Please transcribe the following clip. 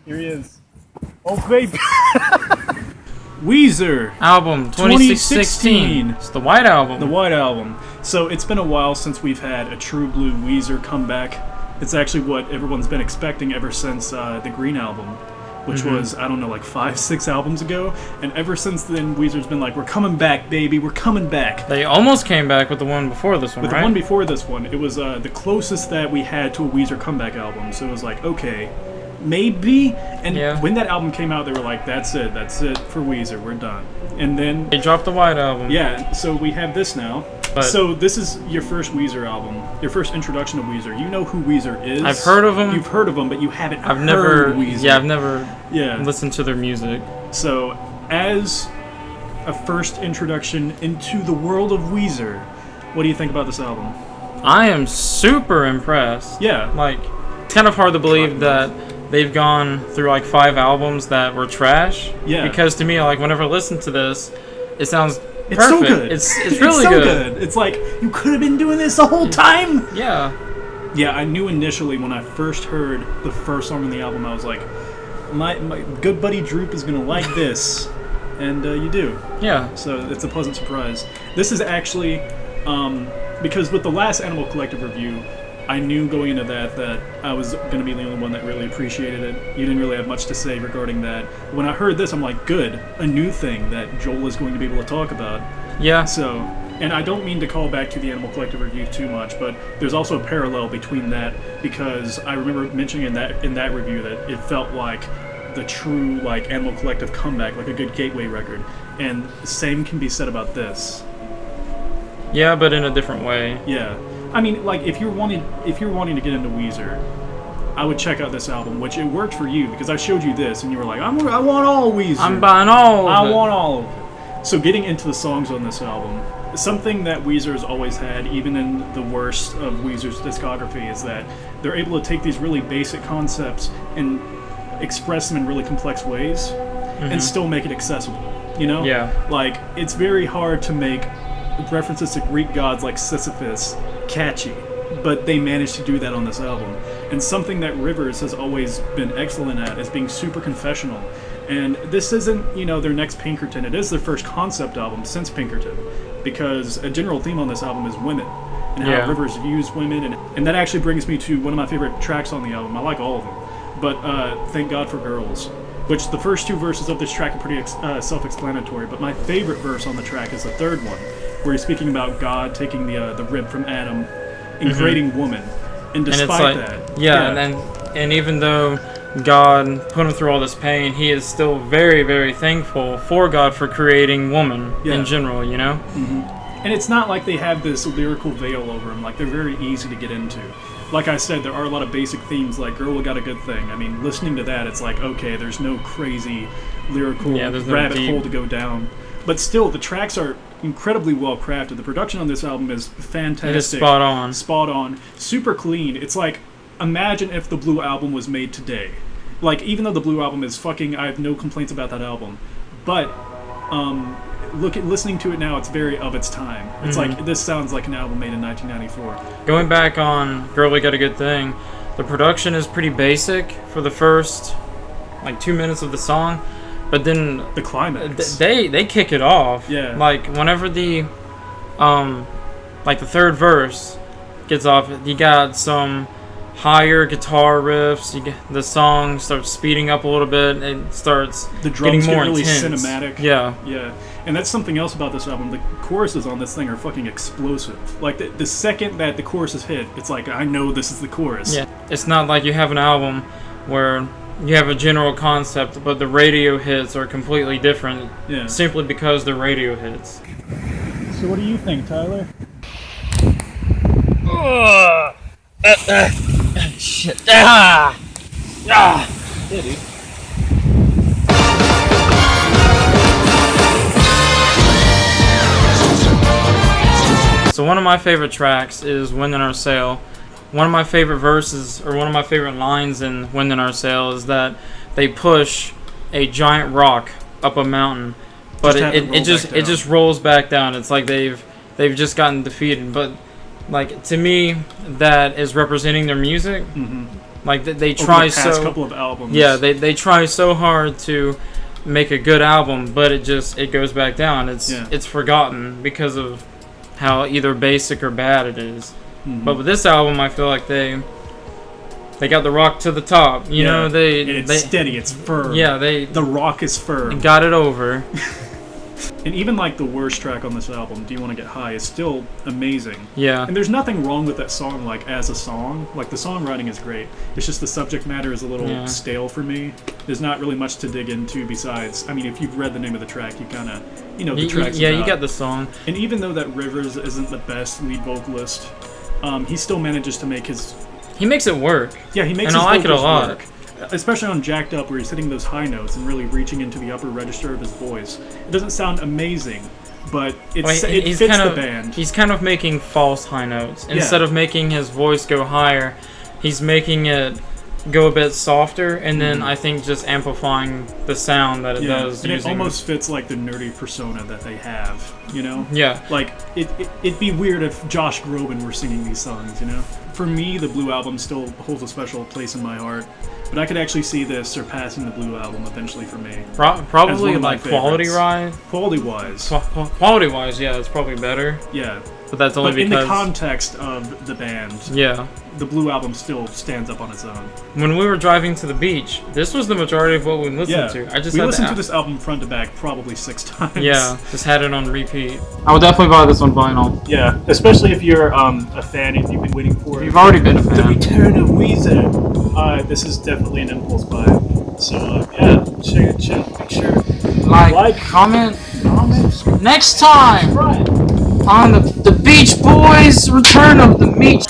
Here he is. Oh, baby. Weezer. Album 2016. It's the White Album. The White Album. So it's been a while since we've had a true blue Weezer comeback. It's actually what everyone's been expecting ever since the Green Album, which was, I don't know, like 5-6 albums ago. And ever since then, Weezer's been like, we're coming back, baby, we're coming back. They almost came back with the one before this one, With right? the one before this one, it was the closest that we had to a Weezer comeback album. So it was like, okay, maybe. And when that album came out, they were like, that's it for Weezer, we're done. And then they dropped the White Album. Yeah, so we have this now. But so this is your first Weezer album, your first introduction to Weezer. You know who Weezer is. I've heard of them. You've heard of them, but you haven't heard Weezer. Yeah, I've never listened to their music. So, as a first introduction into the world of Weezer, what do you think about this album? I am super impressed. Yeah. Like, it's kind of hard to believe that they've gone through like 5 albums that were trash. Yeah. Because to me, like, whenever I listen to this, it sounds It's perfect. so good. It's really so good. It's like, you could have been doing this the whole time. Yeah. Yeah, I knew initially when I first heard the first song on the album, I was like, my good buddy Droop is going to like this. And you do. Yeah. So it's a pleasant surprise. This is actually, because with the last Animal Collective review, I knew going into that I was going to be the only one that really appreciated it. You didn't really have much to say regarding that. When I heard this, I'm like, good, a new thing that Joel is going to be able to talk about. Yeah. So, and I don't mean to call back to the Animal Collective review too much, but there's also a parallel between that, because I remember mentioning in that review that it felt like the true like Animal Collective comeback, like a good gateway record, and the same can be said about this. Yeah, but in a different way. Yeah. I mean, like, if you're wanting to get into Weezer, I would check out this album, which it worked for you, because I showed you this, and you were like, I want all Weezer. I'm buying all of it. I want all of it. So getting into the songs on this album, something that Weezer has always had, even in the worst of Weezer's discography, is that they're able to take these really basic concepts and express them in really complex ways, and still make it accessible, you know? Yeah. Like, it's very hard to make references to Greek gods like Sisyphus catchy, but they managed to do that on this album. And something that Rivers has always been excellent at is being super confessional. And this isn't, their next Pinkerton. It is their first concept album since Pinkerton, because a general theme on this album is women, and how Rivers views women. And that actually brings me to one of my favorite tracks on the album. I like all of them, but Thank God for Girls, which the first 2 verses of this track are pretty self-explanatory, but my favorite verse on the track is the third one, where he's speaking about God taking the rib from Adam and creating woman. And despite that... And even though God put him through all this pain, he is still very, very thankful for God for creating woman in general, you know? And it's not like they have this lyrical veil over them. Like, they're very easy to get into. Like I said, there are a lot of basic themes, like Girl We Got a Good Thing. I mean, listening to that, it's like, okay, there's no crazy lyrical rabbit hole to go down. But still, the tracks are incredibly well crafted. The production on this album is fantastic. It is spot on. Spot on. Super clean. It's like, imagine if the Blue Album was made today. Like, even though the Blue Album is fucking... I have no complaints about that album. But, listening to it now, it's very of its time. It's like, this sounds like an album made in 1994. Going back on Girl We Got a Good Thing, the production is pretty basic for the first, 2 minutes of the song. But then the climax, they kick it off. Yeah. Like whenever the third verse gets off, you got some higher guitar riffs. The song starts speeding up a little bit. It starts the drums getting more get really intense. Cinematic. Yeah. Yeah. And that's something else about this album. The choruses on this thing are fucking explosive. Like the second that the chorus is hit, it's like, I know this is the chorus. Yeah. It's not like you have an album where you have a general concept, but the radio hits are completely different. Yeah. Simply because they're radio hits. So what do you think, Tyler? Shit. Yeah, dude. So one of my favorite tracks is Wind in Our Sail. One of my favorite verses, or one of my favorite lines in Wind in Our Sail, is that they push a giant rock up a mountain, but it just rolls back down. It's like they've just gotten defeated. But like to me, that is representing their music. Mm-hmm. Like they try Over the past couple of albums. Yeah, they try so hard to make a good album, but it goes back down. It's forgotten because of how either basic or bad it is. Mm-hmm. But with this album, I feel like they got the rock to the top. You know, it's steady, it's firm. Yeah, the rock is firm. Got it over. And even like the worst track on this album, "Do You Want to Get High," is still amazing. Yeah. And there's nothing wrong with that song, like as a song. Like the songwriting is great. It's just the subject matter is a little stale for me. There's not really much to dig into besides, I mean, if you've read the name of the track, you kind of, the track's yeah, about. you got the song. And even though that Rivers isn't the best lead vocalist, he still manages to make his. He makes it work. Yeah, he makes. And his I like it a lot. Work. Especially on Jacked Up, where he's hitting those high notes and really reaching into the upper register of his voice. It doesn't sound amazing, but it fits the band. He's kind of making false high notes. Instead of making his voice go higher, he's making it go a bit softer, and then I think just amplifying the sound that it does. And it almost fits like the nerdy persona that they have, Yeah. Like, it'd be weird if Josh Groban were singing these songs, For me, the Blue Album still holds a special place in my heart. But I could actually see this surpassing the Blue Album eventually for me. Probably like quality-wise. Quality-wise. Quality-wise, yeah, it's probably better. Yeah. But that's only because... in the context of the band, the Blue Album still stands up on its own. When we were driving to the beach, this was the majority of what we listened to. We listened to this album front to back probably 6 times. Yeah, just had it on repeat. I would definitely buy this on vinyl. Yeah, especially if you're a fan, if you've been waiting for it. You've already been a fan. The return of Weezer. This is definitely an impulse buy. So, make sure. Like, comment. Next time on the Beach Boys Return of the Meat.